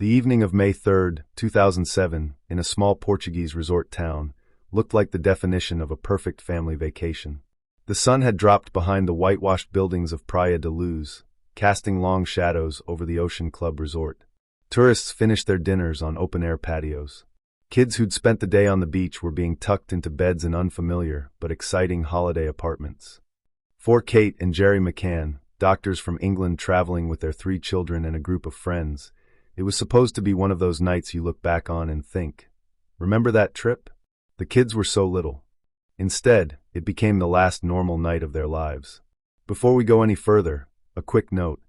The evening of May 3, 2007, in a small Portuguese resort town, looked like the definition of a perfect family vacation. The sun had dropped behind the whitewashed buildings of Praia da Luz, casting long shadows over the Ocean Club resort. Tourists finished their dinners on open-air patios. Kids who'd spent the day on the beach were being tucked into beds in unfamiliar but exciting holiday apartments. For Kate and Gerry McCann, doctors from England traveling with their 3 children and a group of friends, it was supposed to be one of those nights you look back on and think, "Remember that trip?" The kids were so little. Instead, it became the last normal night of their lives. Before we go any further, a quick note.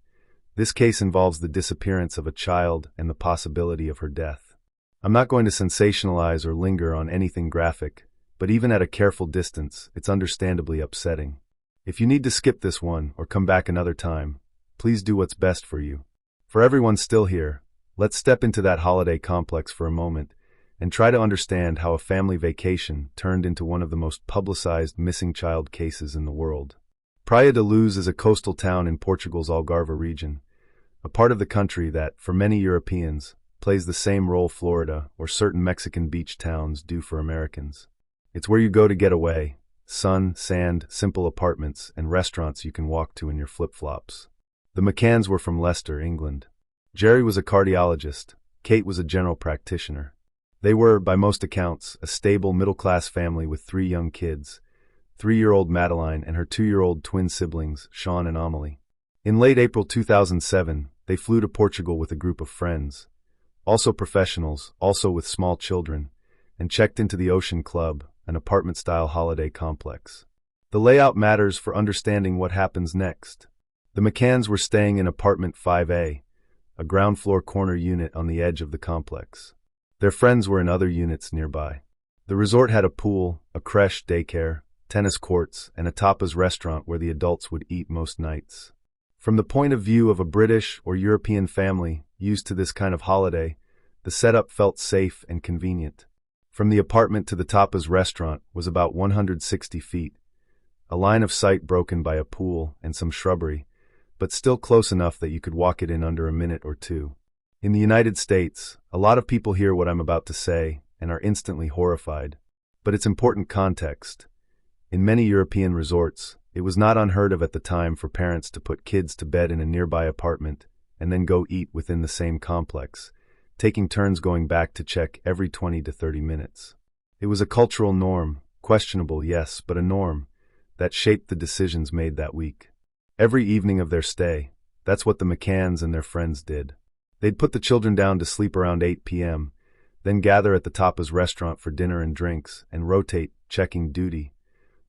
This case involves the disappearance of a child and the possibility of her death. I'm not going to sensationalize or linger on anything graphic, but even at a careful distance, it's understandably upsetting. If you need to skip this one or come back another time, please do what's best for you. For everyone still here, let's step into that holiday complex for a moment and try to understand how a family vacation turned into one of the most publicized missing child cases in the world. Praia da Luz is a coastal town in Portugal's Algarve region, a part of the country that, for many Europeans, plays the same role Florida or certain Mexican beach towns do for Americans. It's where you go to get away: sun, sand, simple apartments, and restaurants you can walk to in your flip-flops. The McCanns were from Leicester, England. Gerry was a cardiologist. Kate was a general practitioner. They were, by most accounts, a stable middle-class family with 3 young kids: 3-year-old Madeleine and her 2-year-old twin siblings, Sean and Amelie. In late April 2007, they flew to Portugal with a group of friends, also professionals, also with small children, and checked into the Ocean Club, an apartment-style holiday complex. The layout matters for understanding what happens next. The McCanns were staying in apartment 5A, a ground-floor corner unit on the edge of the complex. Their friends were in other units nearby. The resort had a pool, a creche daycare, tennis courts, and a tapas restaurant where the adults would eat most nights. From the point of view of a British or European family used to this kind of holiday, the setup felt safe and convenient. From the apartment to the tapas restaurant was about 160 feet, a line of sight broken by a pool and some shrubbery, but still close enough that you could walk it in under a minute or two. In the United States, a lot of people hear what I'm about to say and are instantly horrified. But it's important context. In many European resorts, it was not unheard of at the time for parents to put kids to bed in a nearby apartment and then go eat within the same complex, taking turns going back to check every 20 to 30 minutes. It was a cultural norm, questionable, yes, but a norm, that shaped the decisions made that week. Every evening of their stay, that's what the McCanns and their friends did. They'd put the children down to sleep around 8 p.m., then gather at the tapas restaurant for dinner and drinks, and rotate, checking duty.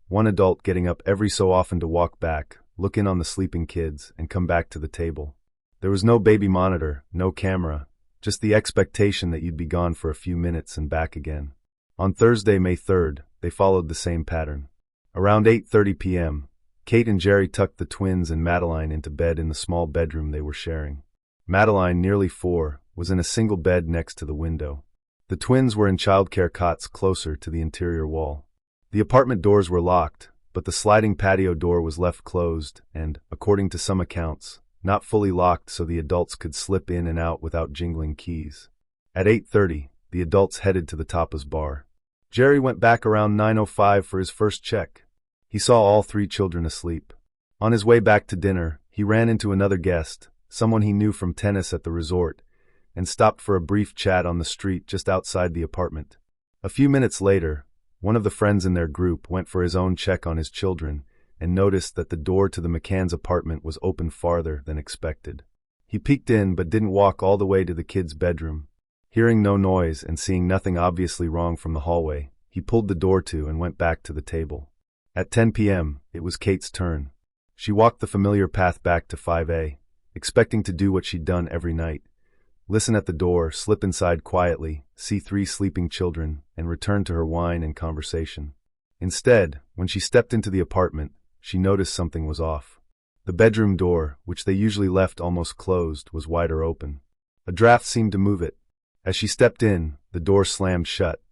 One adult getting up every so often to walk back, look in on the sleeping kids, and come back to the table. There was no baby monitor, no camera, just the expectation that you'd be gone for a few minutes and back again. On Thursday, May 3rd, they followed the same pattern. Around 8:30 p.m., Kate and Gerry tucked the twins and Madeleine into bed in the small bedroom they were sharing. Madeleine, nearly 4, was in a single bed next to the window. The twins were in childcare cots closer to the interior wall. The apartment doors were locked, but the sliding patio door was left closed and, according to some accounts, not fully locked so the adults could slip in and out without jingling keys. At 8:30, the adults headed to the tapas bar. Gerry went back around 9:05 for his first check. He saw all 3 children asleep. On his way back to dinner, he ran into another guest, someone he knew from tennis at the resort, and stopped for a brief chat on the street just outside the apartment. A few minutes later, one of the friends in their group went for his own check on his children and noticed that the door to the McCann's apartment was open farther than expected. He peeked in but didn't walk all the way to the kid's bedroom. Hearing no noise and seeing nothing obviously wrong from the hallway, he pulled the door to and went back to the table. At 10 p.m., it was Kate's turn. She walked the familiar path back to 5A, expecting to do what she'd done every night: listen at the door, slip inside quietly, see 3 sleeping children, and return to her wine and conversation. Instead, when she stepped into the apartment, she noticed something was off. The bedroom door, which they usually left almost closed, was wider open. A draft seemed to move it. As she stepped in, the door slammed shut,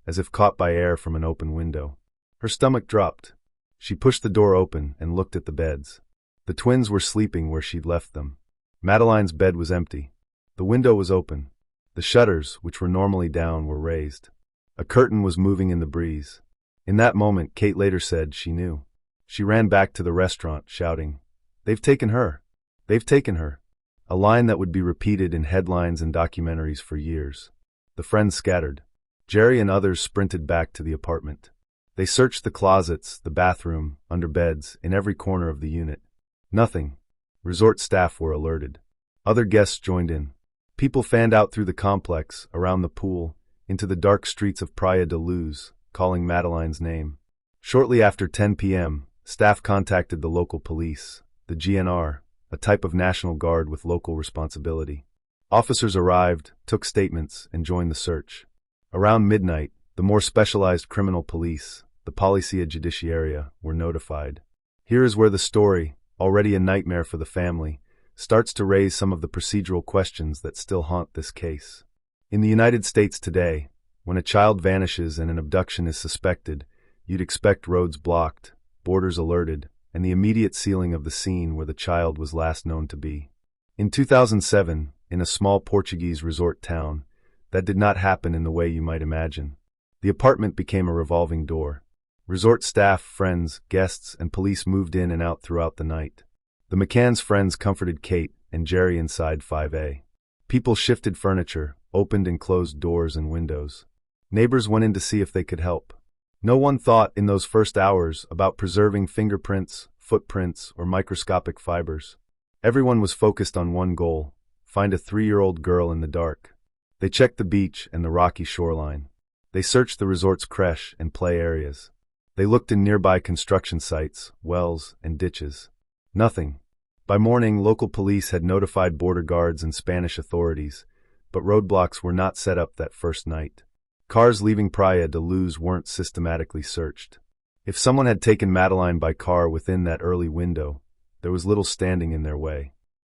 as if caught by air from an open window. Her stomach dropped. She pushed the door open and looked at the beds. The twins were sleeping where she'd left them. Madeleine's bed was empty. The window was open. The shutters, which were normally down, were raised. A curtain was moving in the breeze. In that moment, Kate later said she knew. She ran back to the restaurant, shouting, "They've taken her! They've taken her!" A line that would be repeated in headlines and documentaries for years. The friends scattered. Gerry and others sprinted back to the apartment. They searched the closets, the bathroom, under beds, in every corner of the unit. Nothing. Resort staff were alerted. Other guests joined in. People fanned out through the complex, around the pool, into the dark streets of Praia da Luz, calling Madeleine's name. Shortly after 10 p.m., staff contacted the local police, the GNR, a type of National Guard with local responsibility. Officers arrived, took statements, and joined the search. Around midnight, the more specialized criminal police, the Polícia Judiciária, were notified. Here is where the story, already a nightmare for the family, starts to raise some of the procedural questions that still haunt this case. In the United States today, when a child vanishes and an abduction is suspected, you'd expect roads blocked, borders alerted, and the immediate sealing of the scene where the child was last known to be. In 2007, in a small Portuguese resort town, that did not happen in the way you might imagine. The apartment became a revolving door. Resort staff, friends, guests, and police moved in and out throughout the night. The McCann's friends comforted Kate and Gerry inside 5A. People shifted furniture, opened and closed doors and windows. Neighbors went in to see if they could help. No one thought in those first hours about preserving fingerprints, footprints, or microscopic fibers. Everyone was focused on one goal: find a 3-year-old girl in the dark. They checked the beach and the rocky shoreline. They searched the resort's creche and play areas. They looked in nearby construction sites, wells, and ditches. Nothing. By morning, local police had notified border guards and Spanish authorities, but roadblocks were not set up that first night. Cars leaving Praia da Luz weren't systematically searched. If someone had taken Madeleine by car within that early window, there was little standing in their way.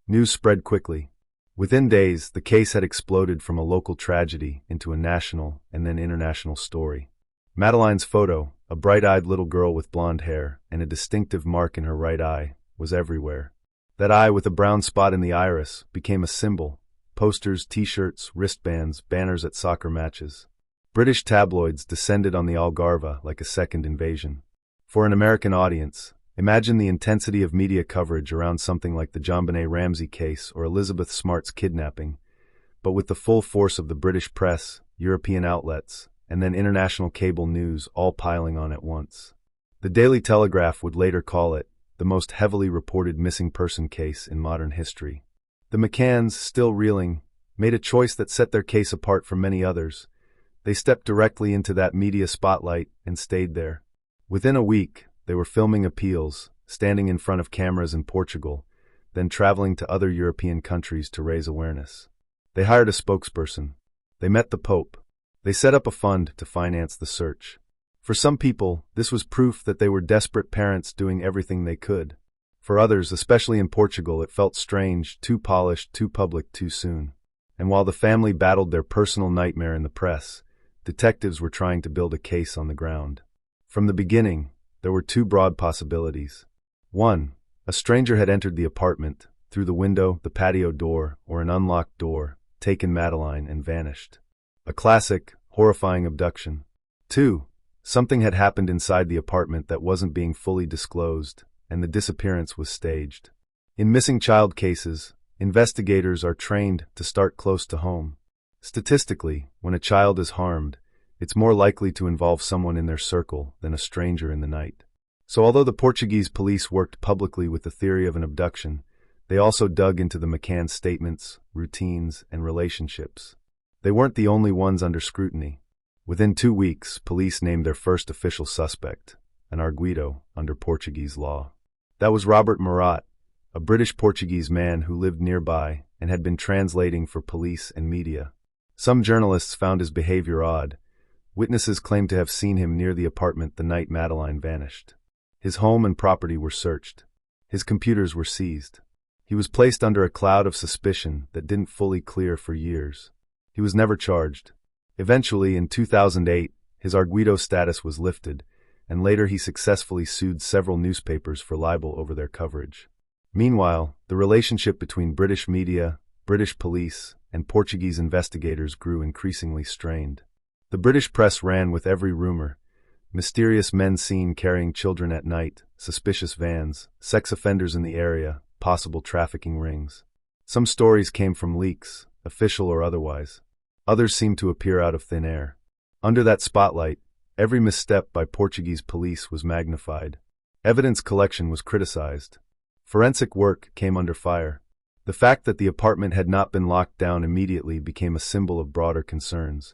News spread quickly. Within days, the case had exploded from a local tragedy into a national and then international story. Madeleine's photo, a bright-eyed little girl with blonde hair and a distinctive mark in her right eye, was everywhere. That eye with a brown spot in the iris became a symbol. Posters, t-shirts, wristbands, banners at soccer matches. British tabloids descended on the Algarve like a second invasion. For an American audience, imagine the intensity of media coverage around something like the JonBenet Ramsey case or Elizabeth Smart's kidnapping, but with the full force of the British press, European outlets, and then international cable news all piling on at once. The Daily Telegraph would later call it the most heavily reported missing person case in modern history. The McCanns, still reeling, made a choice that set their case apart from many others. They stepped directly into that media spotlight and stayed there. Within a week, they were filming appeals, standing in front of cameras in Portugal, then traveling to other European countries to raise awareness. They hired a spokesperson. They met the Pope. They set up a fund to finance the search. For some people, this was proof that they were desperate parents doing everything they could. For others, especially in Portugal, it felt strange, too polished, too public, too soon. And while the family battled their personal nightmare in the press, detectives were trying to build a case on the ground. From the beginning, there were two broad possibilities. 1. A stranger had entered the apartment, through the window, the patio door, or an unlocked door, taken Madeleine and vanished. A classic, horrifying abduction. 2. Something had happened inside the apartment that wasn't being fully disclosed, and the disappearance was staged. In missing child cases, investigators are trained to start close to home. Statistically, when a child is harmed, it's more likely to involve someone in their circle than a stranger in the night. So although the Portuguese police worked publicly with the theory of an abduction, they also dug into the McCann statements, routines, and relationships. They weren't the only ones under scrutiny. Within 2 weeks, police named their first official suspect, an arguido under Portuguese law. That was Robert Murat, a British-Portuguese man who lived nearby and had been translating for police and media. Some journalists found his behavior odd. Witnesses claimed to have seen him near the apartment the night Madeleine vanished. His home and property were searched. His computers were seized. He was placed under a cloud of suspicion that didn't fully clear for years. He was never charged. Eventually, in 2008, his arguido status was lifted, and later he successfully sued several newspapers for libel over their coverage. Meanwhile, the relationship between British media, British police, and Portuguese investigators grew increasingly strained. The British press ran with every rumor: mysterious men seen carrying children at night, suspicious vans, sex offenders in the area, possible trafficking rings. Some stories came from leaks, official or otherwise. Others seemed to appear out of thin air. Under that spotlight, every misstep by Portuguese police was magnified. Evidence collection was criticized. Forensic work came under fire. The fact that the apartment had not been locked down immediately became a symbol of broader concerns.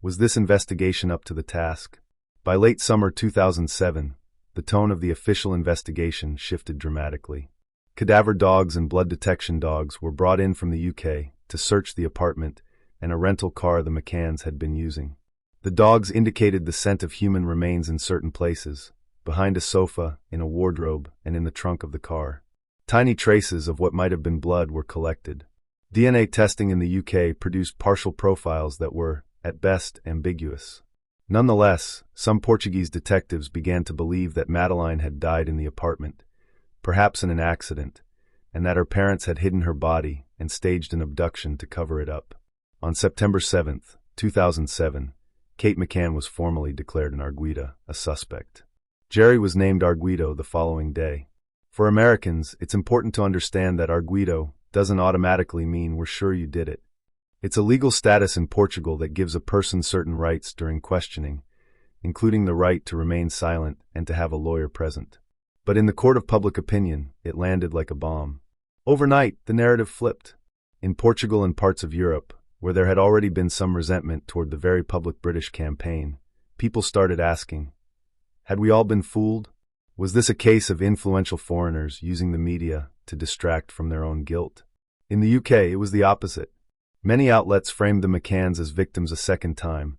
Was this investigation up to the task? By late summer 2007, the tone of the official investigation shifted dramatically. Cadaver dogs and blood detection dogs were brought in from the UK to search the apartment and a rental car the McCanns had been using. The dogs indicated the scent of human remains in certain places: behind a sofa, in a wardrobe, and in the trunk of the car. Tiny traces of what might have been blood were collected. DNA testing in the UK produced partial profiles that were, at best, ambiguous. Nonetheless, some Portuguese detectives began to believe that Madeleine had died in the apartment, perhaps in an accident, and that her parents had hidden her body and staged an abduction to cover it up. On September 7, 2007, Kate McCann was formally declared an arguido, a suspect. Gerry was named arguido the following day. For Americans, it's important to understand that arguido doesn't automatically mean we're sure you did it. It's a legal status in Portugal that gives a person certain rights during questioning, including the right to remain silent and to have a lawyer present. But in the court of public opinion, it landed like a bomb. Overnight, the narrative flipped. In Portugal and parts of Europe, where there had already been some resentment toward the very public British campaign, people started asking, had we all been fooled? Was this a case of influential foreigners using the media to distract from their own guilt? In the UK, it was the opposite. Many outlets framed the McCanns as victims a second time,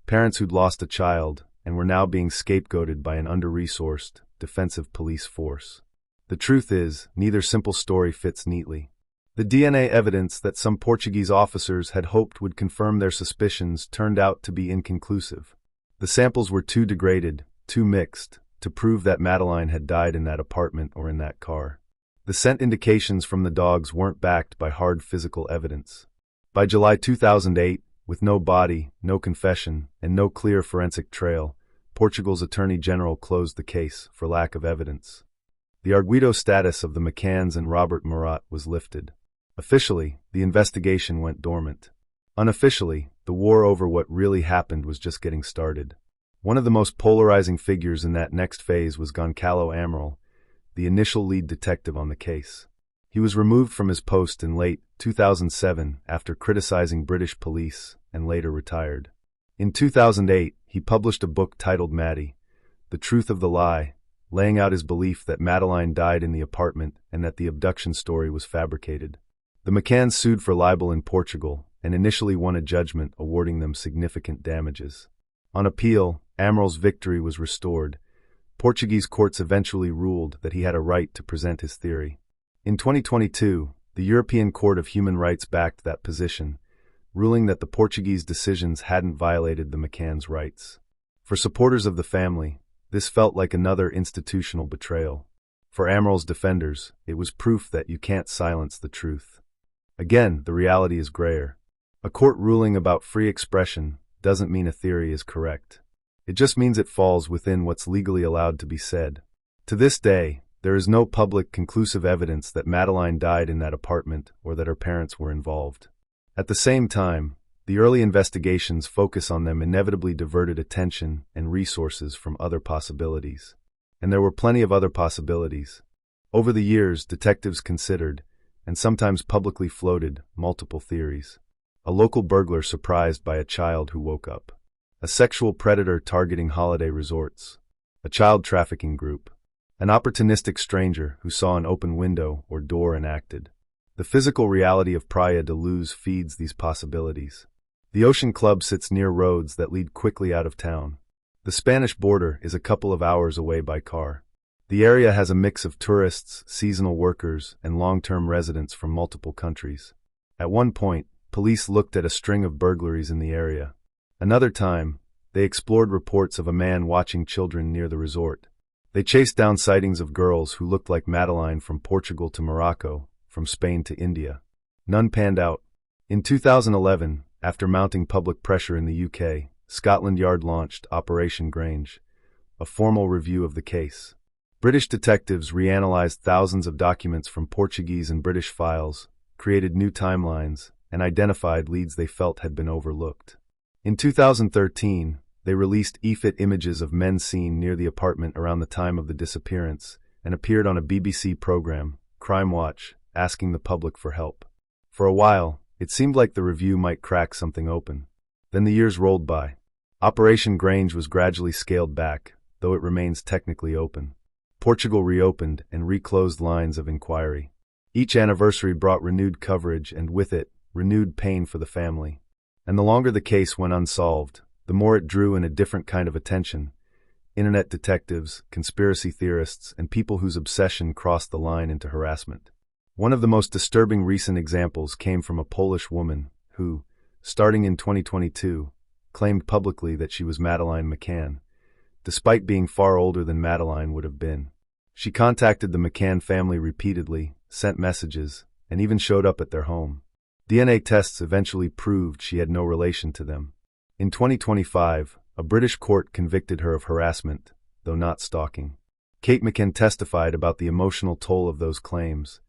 parents who'd lost a child and were now being scapegoated by an under-resourced, defensive police force. The truth is, neither simple story fits neatly. The DNA evidence that some Portuguese officers had hoped would confirm their suspicions turned out to be inconclusive. The samples were too degraded, too mixed, to prove that Madeleine had died in that apartment or in that car. The scent indications from the dogs weren't backed by hard physical evidence. By July 2008, with no body, no confession, and no clear forensic trail, Portugal's Attorney General closed the case for lack of evidence. The arguido status of the McCanns and Robert Murat was lifted. Officially, the investigation went dormant. Unofficially, the war over what really happened was just getting started. One of the most polarizing figures in that next phase was Goncalo Amaral, the initial lead detective on the case. He was removed from his post in late 2007 after criticizing British police and later retired. In 2008, he published a book titled Maddie, The Truth of the Lie, laying out his belief that Madeleine died in the apartment and that the abduction story was fabricated. The McCanns sued for libel in Portugal and initially won a judgment awarding them significant damages. On appeal, Amaral's victory was restored. Portuguese courts eventually ruled that he had a right to present his theory. In 2022, the European Court of Human Rights backed that position, ruling that the Portuguese decisions hadn't violated the McCanns' rights. For supporters of the family, this felt like another institutional betrayal. For Amaral's defenders, it was proof that you can't silence the truth. Again, the reality is grayer. A court ruling about free expression doesn't mean a theory is correct. It just means it falls within what's legally allowed to be said. To this day, there is no public conclusive evidence that Madeleine died in that apartment or that her parents were involved. At the same time, the early investigations focus on them inevitably diverted attention and resources from other possibilities. And there were plenty of other possibilities. Over the years, detectives considered, and sometimes publicly floated, multiple theories. A local burglar surprised by a child who woke up. A sexual predator targeting holiday resorts. A child trafficking group. An opportunistic stranger who saw an open window or door and acted. The physical reality of Praia da Luz feeds these possibilities. The Ocean Club sits near roads that lead quickly out of town. The Spanish border is a couple of hours away by car. The area has a mix of tourists, seasonal workers, and long-term residents from multiple countries. At one point, police looked at a string of burglaries in the area. Another time, they explored reports of a man watching children near the resort. They chased down sightings of girls who looked like Madeleine from Portugal to Morocco, from Spain to India. None panned out. In 2011, after mounting public pressure in the UK, Scotland Yard launched Operation Grange, a formal review of the case. British detectives reanalyzed thousands of documents from Portuguese and British files, created new timelines, and identified leads they felt had been overlooked. In 2013, they released EFIT images of men seen near the apartment around the time of the disappearance and appeared on a BBC program, Crime Watch, asking the public for help. For a while, it seemed like the review might crack something open. Then the years rolled by. Operation Grange was gradually scaled back, though it remains technically open. Portugal reopened and reclosed lines of inquiry. Each anniversary brought renewed coverage and with it, renewed pain for the family. And the longer the case went unsolved, the more it drew in a different kind of attention. Internet detectives, conspiracy theorists, and people whose obsession crossed the line into harassment. One of the most disturbing recent examples came from a Polish woman who, starting in 2022, claimed publicly that she was Madeleine McCann, despite being far older than Madeleine would have been. She contacted the McCann family repeatedly, sent messages, and even showed up at their home. DNA tests eventually proved she had no relation to them. In 2025, a British court convicted her of harassment, though not stalking. Kate McCann testified about the emotional toll of those claims,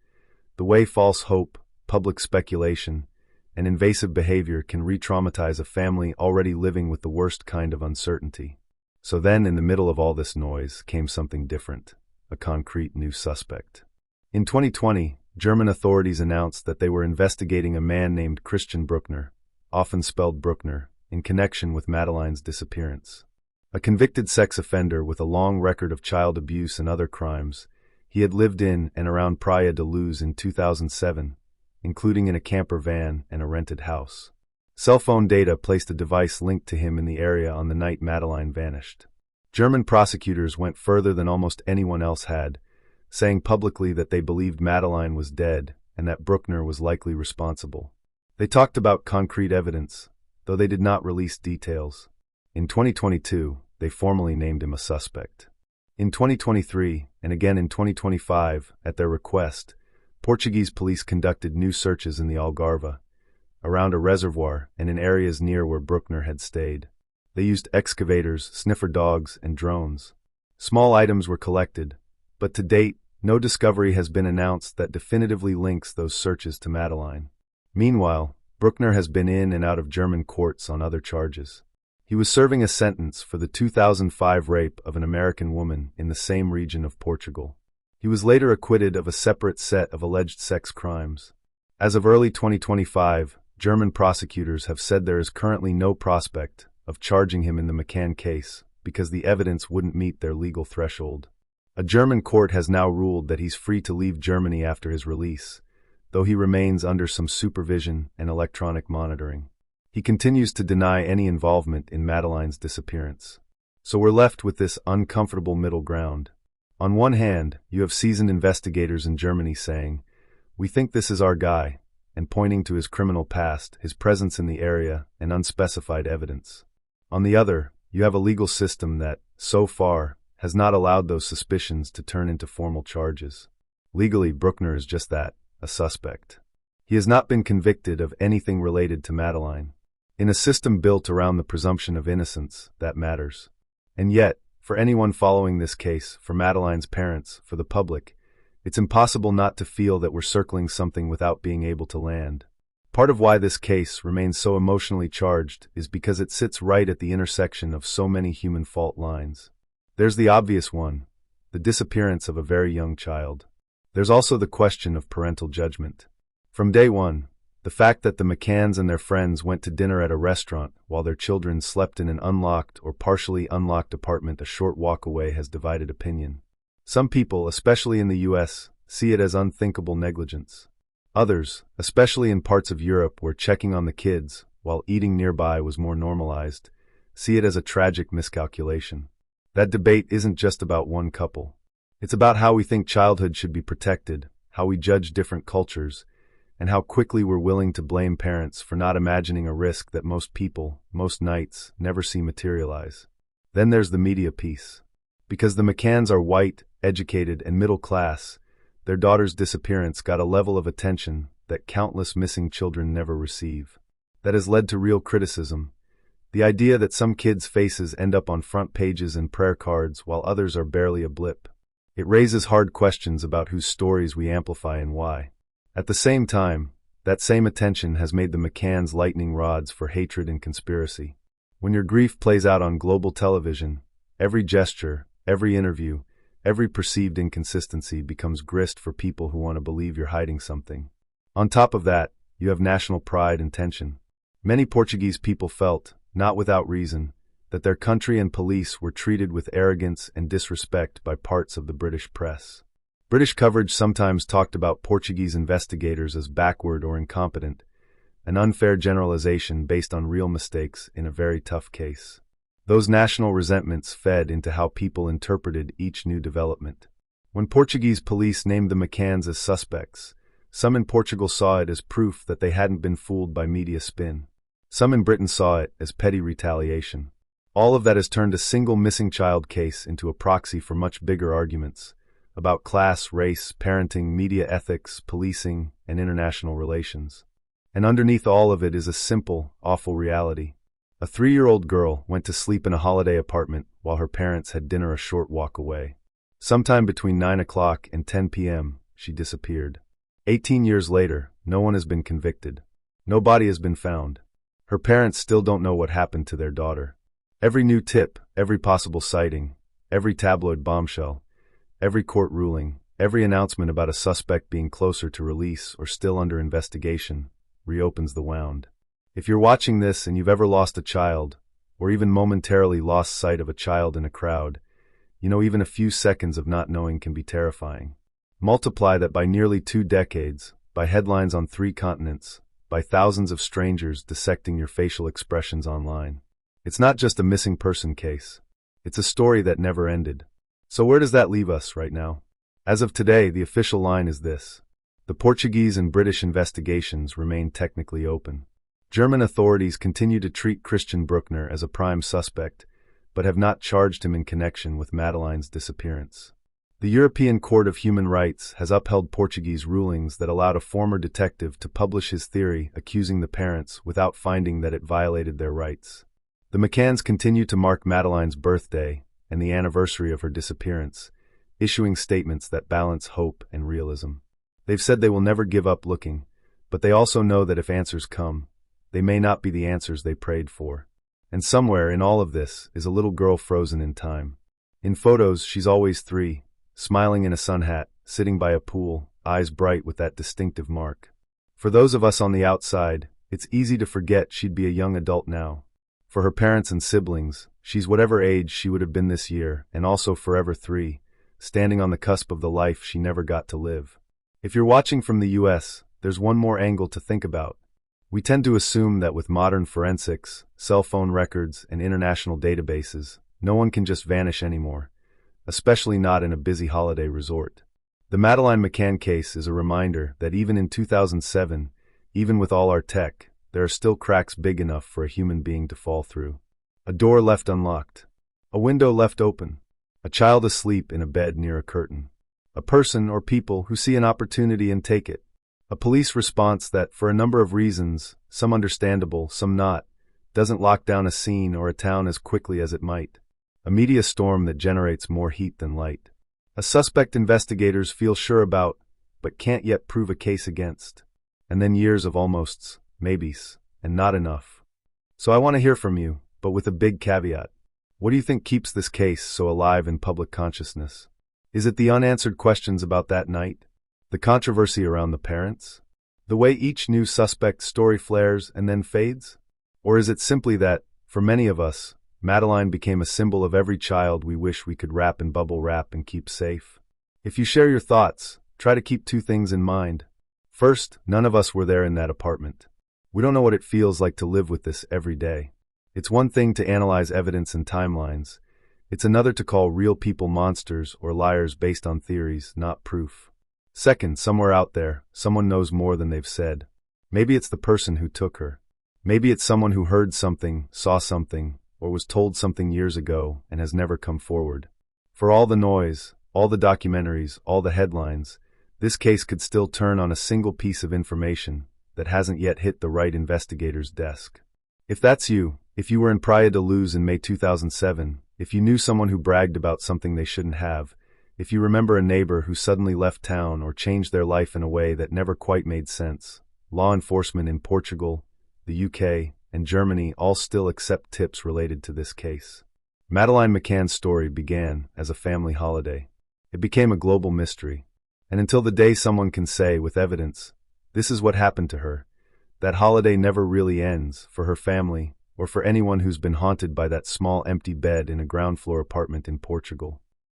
the way false hope, public speculation, and invasive behavior can re-traumatize a family already living with the worst kind of uncertainty. So then, in the middle of all this noise, came something different, a concrete new suspect. In 2020, German authorities announced that they were investigating a man named Christian Brückner, often spelled Brueckner, in connection with Madeleine's disappearance. A convicted sex offender with a long record of child abuse and other crimes, he had lived in and around Praia da Luz in 2007, including in a camper van and a rented house. Cell phone data placed a device linked to him in the area on the night Madeleine vanished. German prosecutors went further than almost anyone else had, saying publicly that they believed Madeleine was dead and that Brueckner was likely responsible. They talked about concrete evidence, though they did not release details. In 2022, they formally named him a suspect. In 2023, and again in 2025, at their request, Portuguese police conducted new searches in the Algarve, around a reservoir and in areas near where Brueckner had stayed. They used excavators, sniffer dogs, and drones. Small items were collected, but to date, no discovery has been announced that definitively links those searches to Madeleine. Meanwhile, Brueckner has been in and out of German courts on other charges. He was serving a sentence for the 2005 rape of an American woman in the same region of Portugal. He was later acquitted of a separate set of alleged sex crimes. As of early 2025, German prosecutors have said there is currently no prospect of charging him in the McCann case because the evidence wouldn't meet their legal threshold. A German court has now ruled that he's free to leave Germany after his release, though he remains under some supervision and electronic monitoring. He continues to deny any involvement in Madeleine's disappearance. So we're left with this uncomfortable middle ground. On one hand, you have seasoned investigators in Germany saying, "We think this is our guy," and pointing to his criminal past, his presence in the area, and unspecified evidence. On the other, you have a legal system that, so far, has not allowed those suspicions to turn into formal charges. Legally, Brueckner is just that, a suspect. He has not been convicted of anything related to Madeleine. In a system built around the presumption of innocence, that matters. And yet, for anyone following this case, for Madeleine's parents, for the public, it's impossible not to feel that we're circling something without being able to land. Part of why this case remains so emotionally charged is because it sits right at the intersection of so many human fault lines. There's the obvious one, the disappearance of a very young child. There's also the question of parental judgment. From day one, the fact that the McCanns and their friends went to dinner at a restaurant while their children slept in an unlocked or partially unlocked apartment a short walk away has divided opinion. Some people, especially in the US, see it as unthinkable negligence. Others, especially in parts of Europe where checking on the kids while eating nearby was more normalized, see it as a tragic miscalculation. That debate isn't just about one couple. It's about how we think childhood should be protected, how we judge different cultures, and how quickly we're willing to blame parents for not imagining a risk that most people, most nights, never see materialize. Then there's the media piece. Because the McCanns are white, educated, and middle class, their daughter's disappearance got a level of attention that countless missing children never receive. That has led to real criticism. The idea that some kids' faces end up on front pages and prayer cards while others are barely a blip. It raises hard questions about whose stories we amplify and why. At the same time, that same attention has made the McCanns lightning rods for hatred and conspiracy. When your grief plays out on global television, every gesture, every interview, every perceived inconsistency becomes grist for people who want to believe you're hiding something. On top of that, you have national pride and tension. Many Portuguese people felt, not without reason, that their country and police were treated with arrogance and disrespect by parts of the British press. British coverage sometimes talked about Portuguese investigators as backward or incompetent, an unfair generalization based on real mistakes in a very tough case. Those national resentments fed into how people interpreted each new development. When Portuguese police named the McCanns as suspects, some in Portugal saw it as proof that they hadn't been fooled by media spin. Some in Britain saw it as petty retaliation. All of that has turned a single missing child case into a proxy for much bigger arguments about class, race, parenting, media ethics, policing, and international relations. And underneath all of it is a simple, awful reality. A 3-year-old girl went to sleep in a holiday apartment while her parents had dinner a short walk away. Sometime between 9 o'clock and 10 p.m., she disappeared. 18 years later, no one has been convicted. No body has been found. Her parents still don't know what happened to their daughter. Every new tip, every possible sighting, every tabloid bombshell, every court ruling, every announcement about a suspect being closer to release or still under investigation, reopens the wound. If you're watching this and you've ever lost a child, or even momentarily lost sight of a child in a crowd, you know even a few seconds of not knowing can be terrifying. Multiply that by nearly 2 decades, by headlines on 3 continents, by thousands of strangers dissecting your facial expressions online. It's not just a missing person case. It's a story that never ended. So where does that leave us right now? As of today, the official line is this: the Portuguese and British investigations remain technically open. German authorities continue to treat Christian Brückner as a prime suspect, but have not charged him in connection with Madeleine's disappearance. The European Court of Human Rights has upheld Portuguese rulings that allowed a former detective to publish his theory accusing the parents without finding that it violated their rights. The McCanns continue to mark Madeleine's birthday and the anniversary of her disappearance, issuing statements that balance hope and realism. They've said they will never give up looking, but they also know that if answers come, they may not be the answers they prayed for. And somewhere in all of this is a little girl frozen in time. In photos, she's always 3, smiling in a sun hat, sitting by a pool, eyes bright with that distinctive mark. For those of us on the outside, it's easy to forget she'd be a young adult now. For her parents and siblings, she's whatever age she would have been this year, and also forever 3, standing on the cusp of the life she never got to live. If you're watching from the US, there's one more angle to think about. We tend to assume that with modern forensics, cell phone records, and international databases, no one can just vanish anymore, especially not in a busy holiday resort. The Madeleine McCann case is a reminder that even in 2007, even with all our tech, there are still cracks big enough for a human being to fall through. A door left unlocked. A window left open. A child asleep in a bed near a curtain. A person or people who see an opportunity and take it. A police response that, for a number of reasons, some understandable, some not, doesn't lock down a scene or a town as quickly as it might. A media storm that generates more heat than light. A suspect investigators feel sure about, but can't yet prove a case against. And then years of almosts, maybes, and not enough. So I want to hear from you, but with a big caveat. What do you think keeps this case so alive in public consciousness? Is it the unanswered questions about that night? The controversy around the parents? The way each new suspect story flares and then fades? Or is it simply that, for many of us, Madeleine became a symbol of every child we wish we could wrap in bubble wrap and keep safe? If you share your thoughts, try to keep 2 things in mind. First, none of us were there in that apartment. We don't know what it feels like to live with this every day. It's one thing to analyze evidence and timelines. It's another to call real people monsters or liars based on theories, not proof. Second, somewhere out there, someone knows more than they've said. Maybe it's the person who took her. Maybe it's someone who heard something, saw something, or was told something years ago and has never come forward. For all the noise, all the documentaries, all the headlines, This case could still turn on a single piece of information that hasn't yet hit the right investigator's desk. If that's you, if you were in Praia da Luz in May 2007, if you knew someone who bragged about something they shouldn't have, if you remember a neighbor who suddenly left town or changed their life in a way that never quite made sense, law enforcement in Portugal, the UK, and Germany all still accept tips related to this case. Madeleine McCann's story began as a family holiday. It became a global mystery. And until the day someone can say, with evidence, this is what happened to her, that holiday never really ends for her family or for anyone who's been haunted by that small empty bed in a ground floor apartment in Portugal.